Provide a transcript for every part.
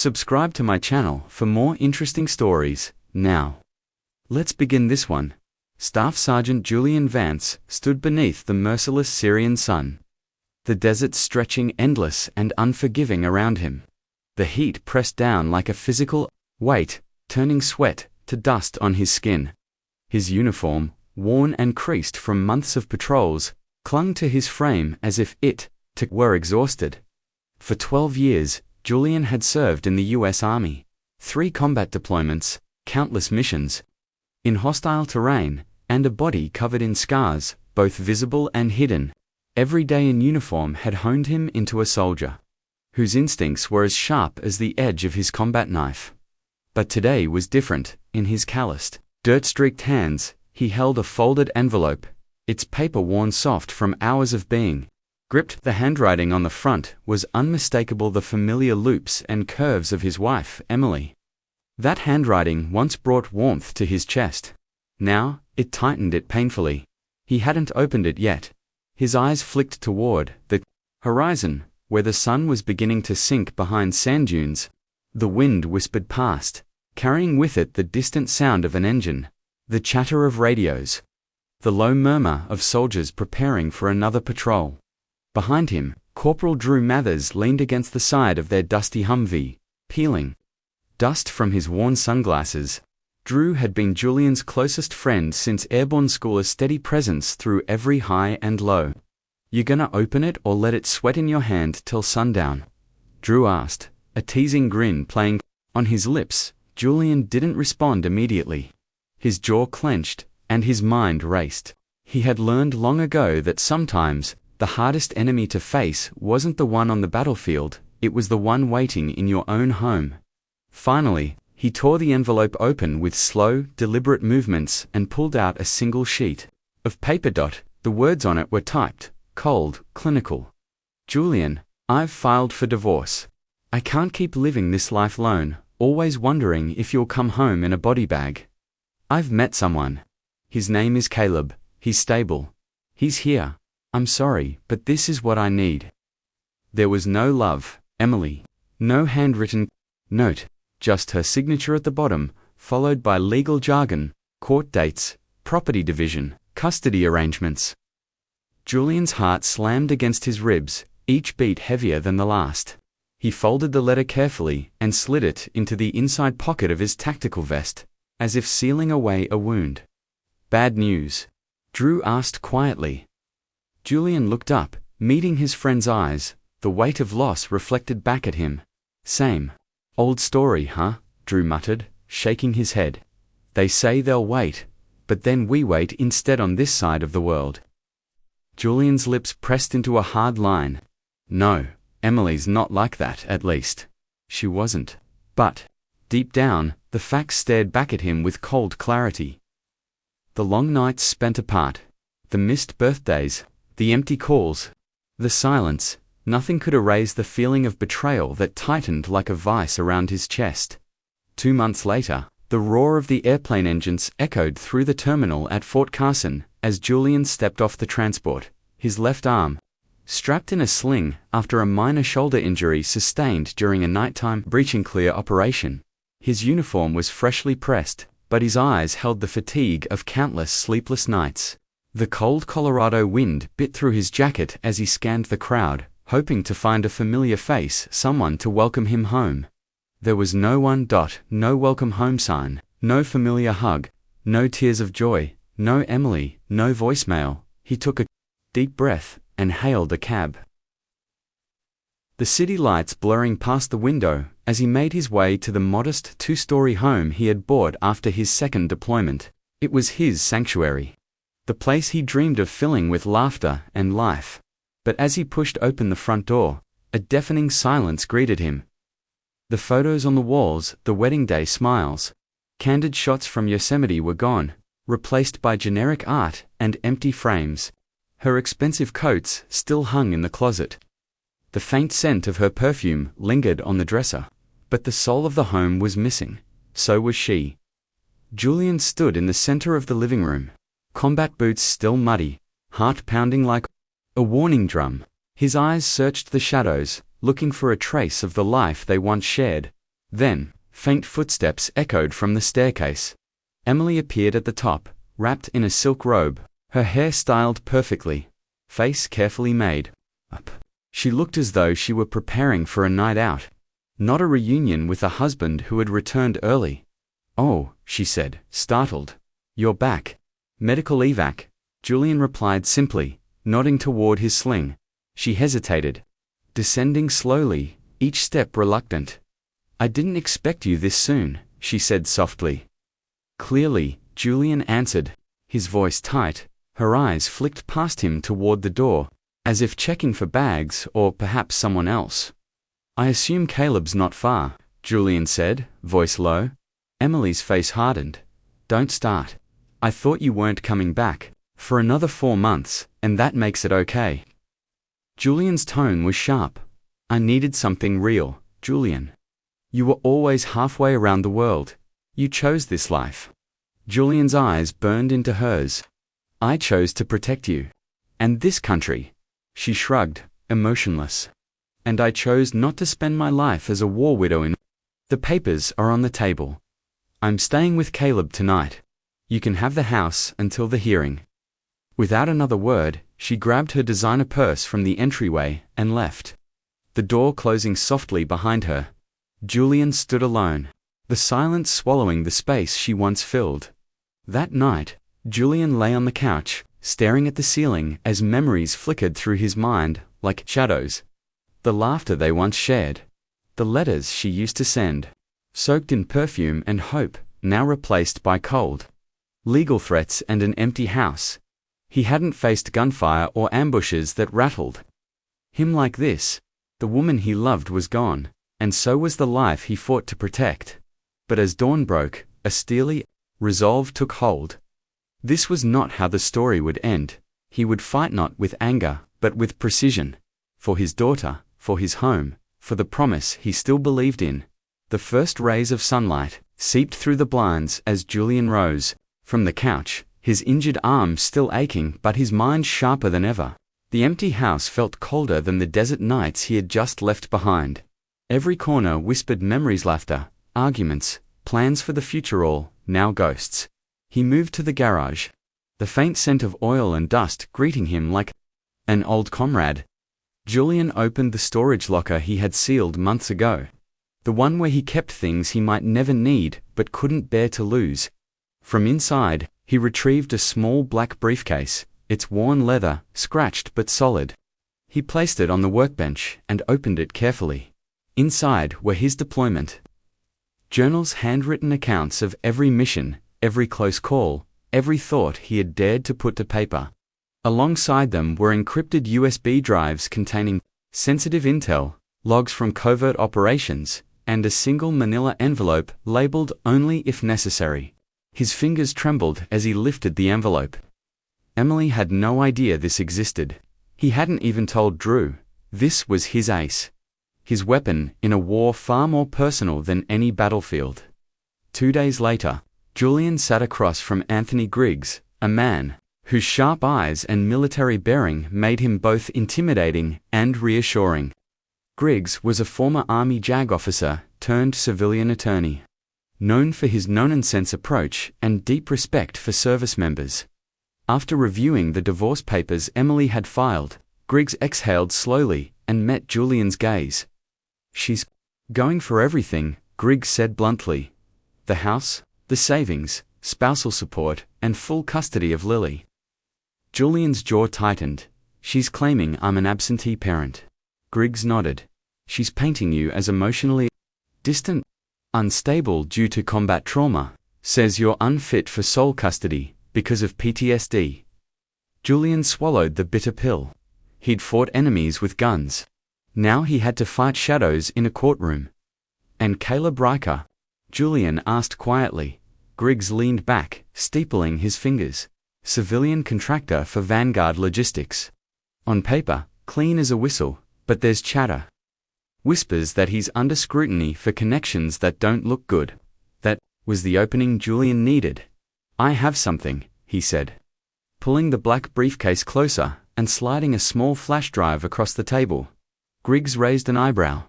Subscribe to my channel for more interesting stories. Now, let's begin this one. Staff Sergeant Julian Vance stood beneath the merciless Syrian sun. The desert stretching endless and unforgiving around him. The heat pressed down like a physical weight, turning sweat to dust on his skin. His uniform, worn and creased from months of patrols, clung to his frame as if it, too, were exhausted. For 12 years, Julian had served in the U.S. Army. 3 combat deployments, countless missions, in hostile terrain, and a body covered in scars, both visible and hidden. Every day in uniform had honed him into a soldier, whose instincts were as sharp as the edge of his combat knife. But today was different. In his calloused, dirt-streaked hands, he held a folded envelope, its paper worn soft from hours of being gripped. The handwriting on the front was unmistakable, the familiar loops and curves of his wife, Emily. That handwriting once brought warmth to his chest. Now, it tightened it painfully. He hadn't opened it yet. His eyes flicked toward the horizon, where the sun was beginning to sink behind sand dunes. The wind whispered past, carrying with it the distant sound of an engine, the chatter of radios, the low murmur of soldiers preparing for another patrol. Behind him, Corporal Drew Mathers leaned against the side of their dusty Humvee, peeling dust from his worn sunglasses. Drew had been Julian's closest friend since airborne school, a steady presence through every high and low. "You gonna open it or let it sweat in your hand till sundown?" Drew asked, a teasing grin playing on his lips. Julian didn't respond immediately. His jaw clenched, and his mind raced. He had learned long ago that sometimes the hardest enemy to face wasn't the one on the battlefield, it was the one waiting in your own home. Finally, he tore the envelope open with slow, deliberate movements and pulled out a single sheet of paper. The words on it were typed, cold, clinical. "Julian, I've filed for divorce. I can't keep living this life alone, always wondering if you'll come home in a body bag. I've met someone. His name is Caleb. He's stable. He's here. I'm sorry, but this is what I need." There was no love, Emily. No handwritten note, just her signature at the bottom, followed by legal jargon, court dates, property division, custody arrangements. Julian's heart slammed against his ribs, each beat heavier than the last. He folded the letter carefully and slid it into the inside pocket of his tactical vest, as if sealing away a wound. "Bad news?" Drew asked quietly. Julian looked up, meeting his friend's eyes, the weight of loss reflected back at him. "Same old story, huh?" Drew muttered, shaking his head. "They say they'll wait, but then we wait instead on this side of the world." Julian's lips pressed into a hard line. "No, Emily's not like that, at least. She wasn't." But, deep down, the facts stared back at him with cold clarity. The long nights spent apart, the missed birthdays, the empty calls, the silence, nothing could erase the feeling of betrayal that tightened like a vice around his chest. 2 months later, the roar of the airplane engines echoed through the terminal at Fort Carson as Julian stepped off the transport, his left arm strapped in a sling after a minor shoulder injury sustained during a nighttime breaching clear operation. His uniform was freshly pressed, but his eyes held the fatigue of countless sleepless nights. The cold Colorado wind bit through his jacket as he scanned the crowd, hoping to find a familiar face, someone to welcome him home. There was no one. No welcome home sign, no familiar hug, no tears of joy, no Emily, no voicemail. He took a deep breath and hailed a cab. The city lights blurring past the window as he made his way to the modest 2-story home he had bought after his second deployment. It was his sanctuary, the place he dreamed of filling with laughter and life. But as he pushed open the front door, a deafening silence greeted him. The photos on the walls, the wedding day smiles, candid shots from Yosemite were gone, replaced by generic art and empty frames. Her expensive coats still hung in the closet. The faint scent of her perfume lingered on the dresser. But the soul of the home was missing. So was she. Julian stood in the center of the living room, combat boots still muddy, heart pounding like a warning drum. His eyes searched the shadows, looking for a trace of the life they once shared. Then, faint footsteps echoed from the staircase. Emily appeared at the top, wrapped in a silk robe, her hair styled perfectly, face carefully made up. She looked as though she were preparing for a night out, not a reunion with a husband who had returned early. "Oh," she said, startled. "You're back." "Medical evac," Julian replied simply, nodding toward his sling. She hesitated, descending slowly, each step reluctant. "I didn't expect you this soon," she said softly. "Clearly," Julian answered, his voice tight. Her eyes flicked past him toward the door, as if checking for bags or perhaps someone else. "I assume Caleb's not far," Julian said, voice low. Emily's face hardened. "Don't start. I thought you weren't coming back for another 4 months, and that makes it okay." Julian's tone was sharp. "I needed something real, Julian. You were always halfway around the world. You chose this life." Julian's eyes burned into hers. "I chose to protect you. And this country." She shrugged, emotionless. "And I chose not to spend my life as a war widow in." "The papers are on the table. I'm staying with Caleb tonight. You can have the house until the hearing." Without another word, she grabbed her designer purse from the entryway and left. The door closing softly behind her. Julian stood alone, the silence swallowing the space she once filled. That night, Julian lay on the couch, staring at the ceiling as memories flickered through his mind like shadows. The laughter they once shared. The letters she used to send, soaked in perfume and hope, now replaced by cold. Legal threats and an empty house. He hadn't faced gunfire or ambushes that rattled him like this. The woman he loved was gone, and so was the life he fought to protect. But as dawn broke, a steely resolve took hold. This was not how the story would end. He would fight not with anger, but with precision. For his daughter, for his home, for the promise he still believed in. The first rays of sunlight seeped through the blinds as Julian rose from the couch, his injured arm still aching but his mind sharper than ever. The empty house felt colder than the desert nights he had just left behind. Every corner whispered memories, laughter, arguments, plans for the future, all now ghosts. He moved to the garage, the faint scent of oil and dust greeting him like an old comrade. Julian opened the storage locker he had sealed months ago, the one where he kept things he might never need but couldn't bear to lose. From inside, he retrieved a small black briefcase, its worn leather scratched but solid. He placed it on the workbench and opened it carefully. Inside were his deployment journals, handwritten accounts of every mission, every close call, every thought he had dared to put to paper. Alongside them were encrypted USB drives containing sensitive intel, logs from covert operations, and a single manila envelope labeled "Only if necessary." His fingers trembled as he lifted the envelope. Emily had no idea this existed. He hadn't even told Drew. This was his ace. His weapon in a war far more personal than any battlefield. 2 days later, Julian sat across from Anthony Griggs, a man whose sharp eyes and military bearing made him both intimidating and reassuring. Griggs was a former Army JAG officer turned civilian attorney, known for his no-nonsense approach and deep respect for service members. After reviewing the divorce papers Emily had filed, Griggs exhaled slowly and met Julian's gaze. "She's going for everything," Griggs said bluntly. "The house, the savings, spousal support, and full custody of Lily." Julian's jaw tightened. "She's claiming I'm an absentee parent." Griggs nodded. "She's painting you as emotionally distant, unstable due to combat trauma, says you're unfit for sole custody because of PTSD. Julian swallowed the bitter pill. He'd fought enemies with guns. Now he had to fight shadows in a courtroom. "And Caleb Riker?" Julian asked quietly. Griggs leaned back, steepling his fingers. "Civilian contractor for Vanguard Logistics. On paper, clean as a whistle, but there's chatter. Whispers that he's under scrutiny for connections that don't look good." That was the opening Julian needed. "I have something," he said, pulling the black briefcase closer and sliding a small flash drive across the table. Griggs raised an eyebrow.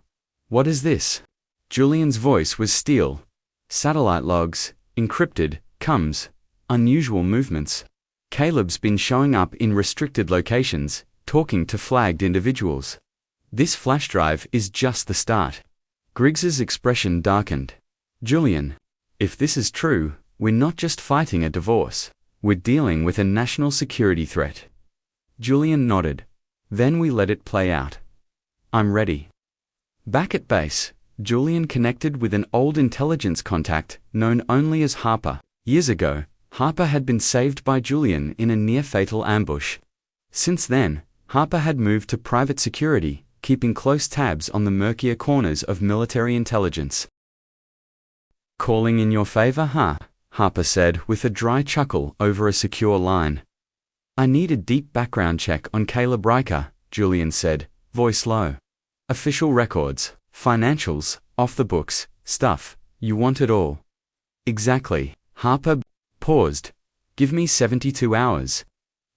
"What is this?" Julian's voice was steel. Satellite logs, encrypted, comes, unusual movements. Caleb's been showing up in restricted locations, talking to flagged individuals. This flash drive is just the start. Griggs's expression darkened. Julian, if this is true, we're not just fighting a divorce. We're dealing with a national security threat. Julian nodded. Then we let it play out. I'm ready. Back at base, Julian connected with an old intelligence contact known only as Harper. Years ago, Harper had been saved by Julian in a near-fatal ambush. Since then, Harper had moved to private security, keeping close tabs on the murkier corners of military intelligence. Calling in your favor, huh? Harper said with a dry chuckle over a secure line. I need a deep background check on Caleb Riker, Julian said, voice low. Official records, financials, off the books, stuff, you want it all. Exactly. Harper paused. Give me 72 hours.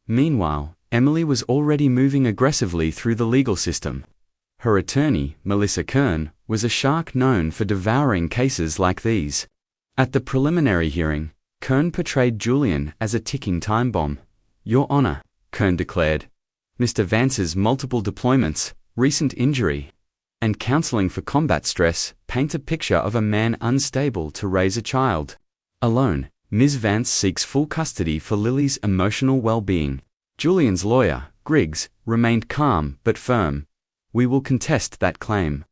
Meanwhile, Emily was already moving aggressively through the legal system. Her attorney, Melissa Kern, was a shark known for devouring cases like these. At the preliminary hearing, Kern portrayed Julian as a ticking time bomb. Your Honor, Kern declared, Mr. Vance's multiple deployments, recent injury, and counseling for combat stress paint a picture of a man unstable to raise a child. Alone, Ms. Vance seeks full custody for Lily's emotional well-being. Julian's lawyer, Griggs, remained calm but firm. We will contest that claim.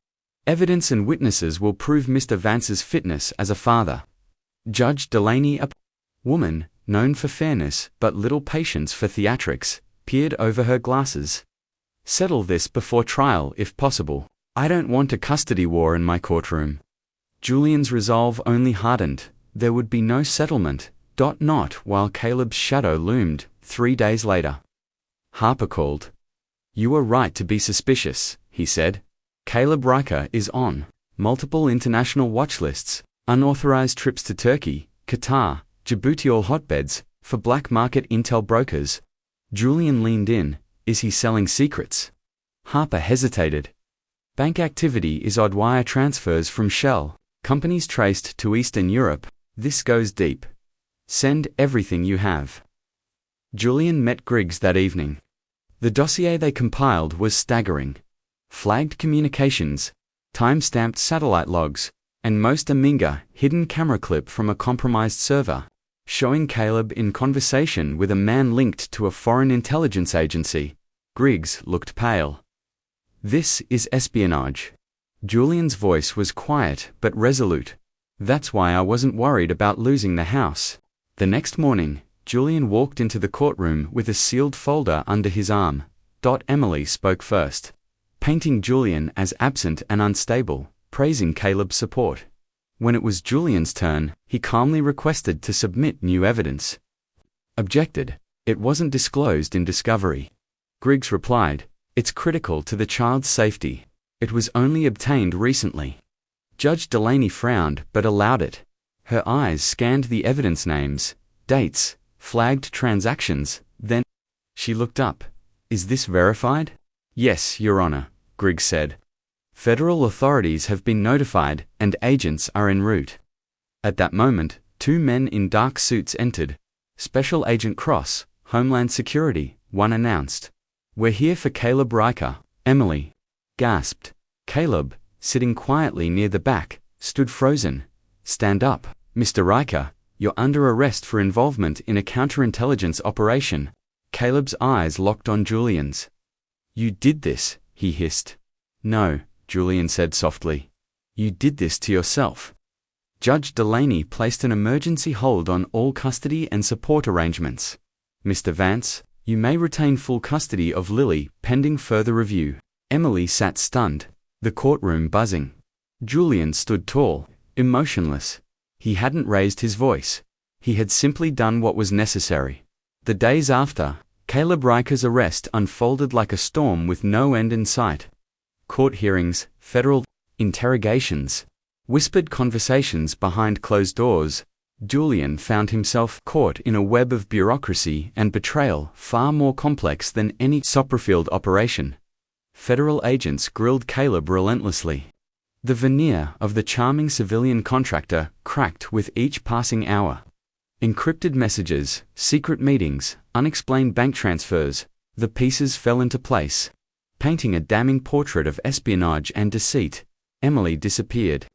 Evidence and witnesses will prove Mr. Vance's fitness as a father. Judge Delaney, a woman known for fairness but little patience for theatrics, peered over her glasses. Settle this before trial if possible. I don't want a custody war in my courtroom. Julian's resolve only hardened. There would be no settlement, while Caleb's shadow loomed, 3 days later. Harper called. You were right to be suspicious, he said. Caleb Riker is on multiple international watch lists, unauthorized trips to Turkey, Qatar, Djibouti, all hotbeds for black market intel brokers. Julian leaned in. Is he selling secrets? Harper hesitated. Bank activity is odd wire transfers from Shell, companies traced to Eastern Europe. This goes deep. Send everything you have. Julian met Griggs that evening. The dossier they compiled was staggering. Flagged communications, time-stamped satellite logs, and most a Minga hidden camera clip from a compromised server, showing Caleb in conversation with a man linked to a foreign intelligence agency. Griggs looked pale. This is espionage. Julian's voice was quiet but resolute. That's why I wasn't worried about losing the house. The next morning, Julian walked into the courtroom with a sealed folder under his arm. Emily spoke first, painting Julian as absent and unstable, praising Caleb's support. When it was Julian's turn, he calmly requested to submit new evidence. Objected. It wasn't disclosed in discovery. Griggs replied, it's critical to the child's safety. It was only obtained recently. Judge Delaney frowned but allowed it. Her eyes scanned the evidence names, dates, flagged transactions, then she looked up. Is this verified? Yes, Your Honor, Griggs said. Federal authorities have been notified and agents are en route. At that moment, 2 men in dark suits entered. Special Agent Cross, Homeland Security, one announced. We're here for Caleb Riker. Emily gasped. Caleb, sitting quietly near the back, stood frozen. Stand up, Mr. Riker. You're under arrest for involvement in a counterintelligence operation. Caleb's eyes locked on Julian's. You did this, he hissed. No, Julian said softly. You did this to yourself. Judge Delaney placed an emergency hold on all custody and support arrangements. Mr. Vance, you may retain full custody of Lily pending further review. Emily sat stunned, the courtroom buzzing. Julian stood tall, emotionless. He hadn't raised his voice. He had simply done what was necessary. The days after, Caleb Riker's arrest unfolded like a storm with no end in sight. Court hearings, federal interrogations, whispered conversations behind closed doors. Julian found himself caught in a web of bureaucracy and betrayal far more complex than any Sopperfield operation. Federal agents grilled Caleb relentlessly. The veneer of the charming civilian contractor cracked with each passing hour. Encrypted messages, secret meetings, unexplained bank transfers, the pieces fell into place. Painting a damning portrait of espionage and deceit, Emily disappeared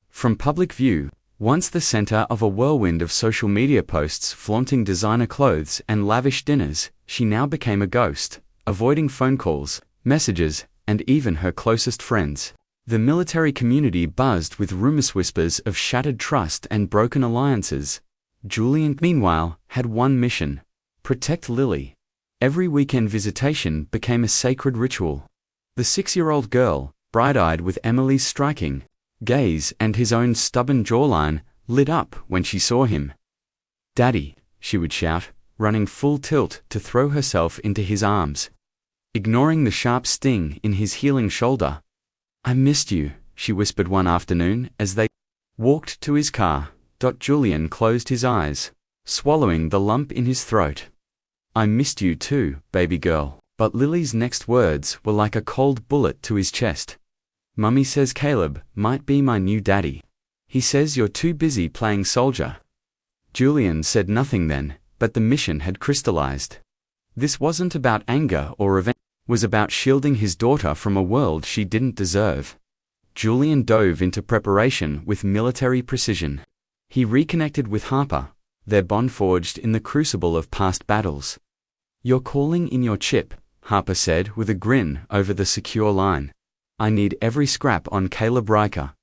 from public view. Once the center of a whirlwind of social media posts flaunting designer clothes and lavish dinners, she now became a ghost, avoiding phone calls, messages, and even her closest friends. The military community buzzed with rumors, whispers of shattered trust and broken alliances. Julian, meanwhile, had one mission: protect Lily. Every weekend visitation became a sacred ritual. The 6-year-old girl, bright-eyed with Emily's striking gaze and his own stubborn jawline, lit up when she saw him. "Daddy," she would shout, running full tilt to throw herself into his arms, ignoring the sharp sting in his healing shoulder. "I missed you," she whispered one afternoon as they walked to his car. Julian closed his eyes, swallowing the lump in his throat. "I missed you too, baby girl." But Lily's next words were like a cold bullet to his chest. "Mummy says Caleb might be my new daddy. He says you're too busy playing soldier." Julian said nothing then, but the mission had crystallized. This wasn't about anger or revenge. It was about shielding his daughter from a world she didn't deserve. Julian dove into preparation with military precision. He reconnected with Harper, their bond forged in the crucible of past battles. "You're calling in your chip," Harper said with a grin over the secure line. "I need every scrap on Caleb Riker.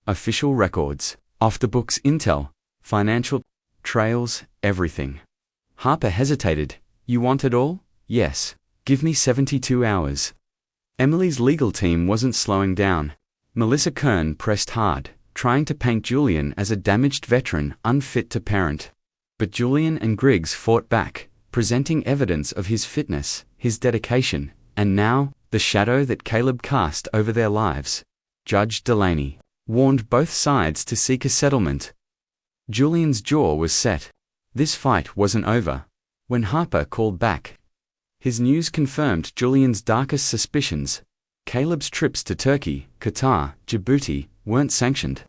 Official records, off-the-books intel, financial trails, everything." Harper hesitated. "You want it all?" "Yes. Give me 72 hours. Emily's legal team wasn't slowing down. Melissa Kern pressed hard, trying to paint Julian as a damaged veteran unfit to parent. But Julian and Griggs fought back, presenting evidence of his fitness, his dedication, and now, the shadow that Caleb cast over their lives. Judge Delaney warned both sides to seek a settlement. Julian's jaw was set. This fight wasn't over. When Harper called back, his news confirmed Julian's darkest suspicions. Caleb's trips to Turkey, Qatar, Djibouti weren't sanctioned.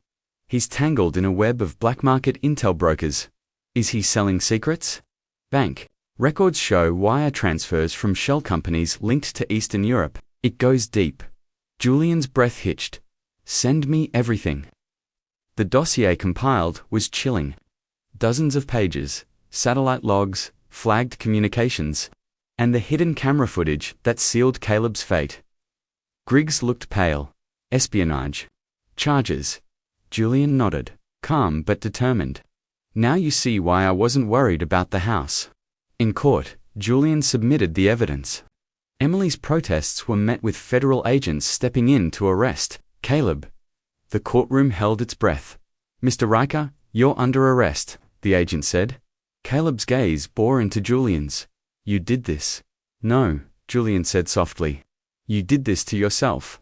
He's tangled in a web of black market intel brokers. Is he selling secrets? Bank records show wire transfers from shell companies linked to Eastern Europe. It goes deep. Julian's breath hitched. "Send me everything." The dossier compiled was chilling. Dozens of pages, satellite logs, flagged communications, and the hidden camera footage that sealed Caleb's fate. Griggs looked pale. "Espionage charges." Julian nodded, calm but determined. "Now you see why I wasn't worried about the house." In court, Julian submitted the evidence. Emily's protests were met with federal agents stepping in to arrest Caleb. The courtroom held its breath. "Mr. Riker, you're under arrest," the agent said. Caleb's gaze bore into Julian's. "You did this." "No," Julian said softly. "You did this to yourself."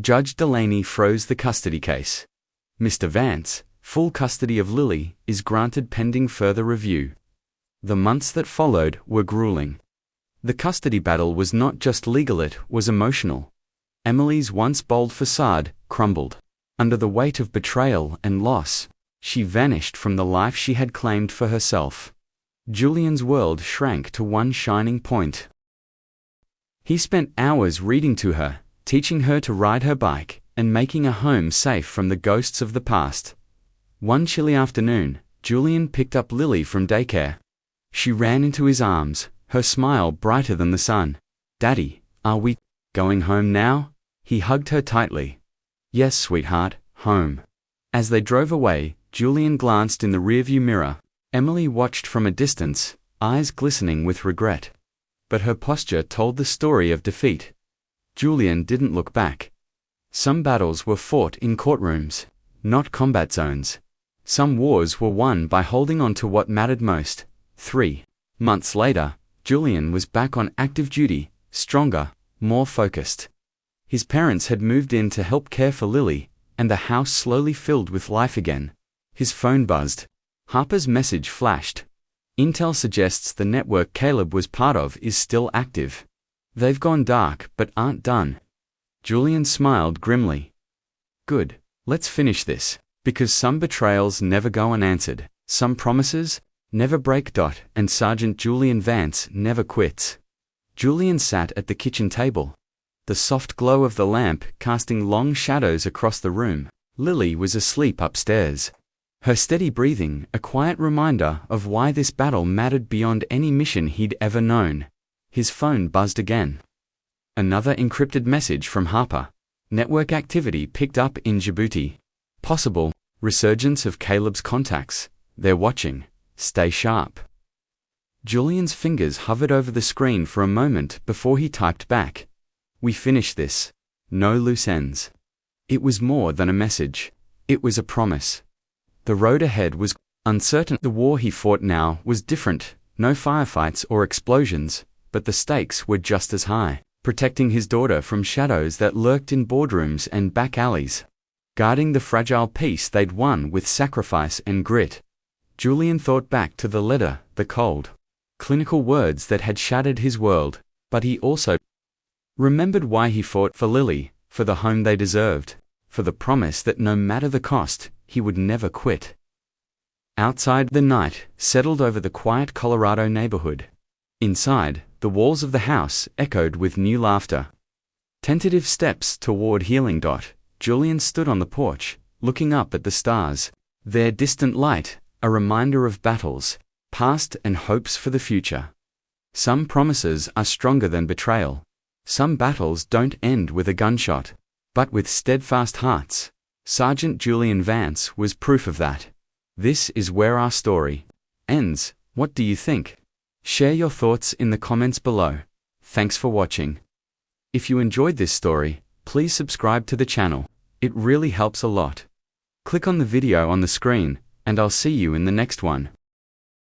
Judge Delaney froze the custody case. "Mr. Vance, full custody of Lily is granted pending further review." The months that followed were grueling. The custody battle was not just legal, it was emotional. Emily's once bold facade crumbled. Under the weight of betrayal and loss, she vanished from the life she had claimed for herself. Julian's world shrank to one shining point. He spent hours reading to her, teaching her to ride her bike, and making a home safe from the ghosts of the past. One chilly afternoon, Julian picked up Lily from daycare. She ran into his arms, her smile brighter than the sun. "Daddy, are we going home now?" He hugged her tightly. "Yes, sweetheart, home." As they drove away, Julian glanced in the rearview mirror. Emily watched from a distance, eyes glistening with regret. But her posture told the story of defeat. Julian didn't look back. Some battles were fought in courtrooms, not combat zones. Some wars were won by holding on to what mattered most. 3 months later, Julian was back on active duty, stronger, more focused. His parents had moved in to help care for Lily, and the house slowly filled with life again. His phone buzzed. Harper's message flashed. "Intel suggests the network Caleb was part of is still active. They've gone dark but aren't done." Julian smiled grimly. "Good. Let's finish this, because some betrayals never go unanswered, some promises never break. And Sergeant Julian Vance never quits. Julian sat at the kitchen table, the soft glow of the lamp casting long shadows across the room. Lily was asleep upstairs. Her steady breathing, a quiet reminder of why this battle mattered beyond any mission he'd ever known. His phone buzzed again. Another encrypted message from Harper. Network activity picked up in Djibouti. Possible resurgence of Caleb's contacts. They're watching. Stay sharp. Julian's fingers hovered over the screen for a moment before he typed back. We finish this. No loose ends. It was more than a message. It was a promise. The road ahead was uncertain. The war he fought now was different. No firefights or explosions, but the stakes were just as high. Protecting his daughter from shadows that lurked in boardrooms and back alleys. Guarding the fragile peace they'd won with sacrifice and grit. Julian thought back to the letter, the cold, clinical words that had shattered his world, but he also remembered why he fought for Lily, for the home they deserved, for the promise that no matter the cost, he would never quit. Outside, the night settled over the quiet Colorado neighborhood. Inside, the walls of the house echoed with new laughter. Tentative steps toward healing. Julian stood on the porch, looking up at the stars. Their distant light, a reminder of battles, past and hopes for the future. Some promises are stronger than betrayal. Some battles don't end with a gunshot, but with steadfast hearts. Sergeant Julian Vance was proof of that. This is where our story ends. What do you think? Share your thoughts in the comments below. Thanks for watching. If you enjoyed this story, please subscribe to the channel. It really helps a lot. Click on the video on the screen, and I'll see you in the next one.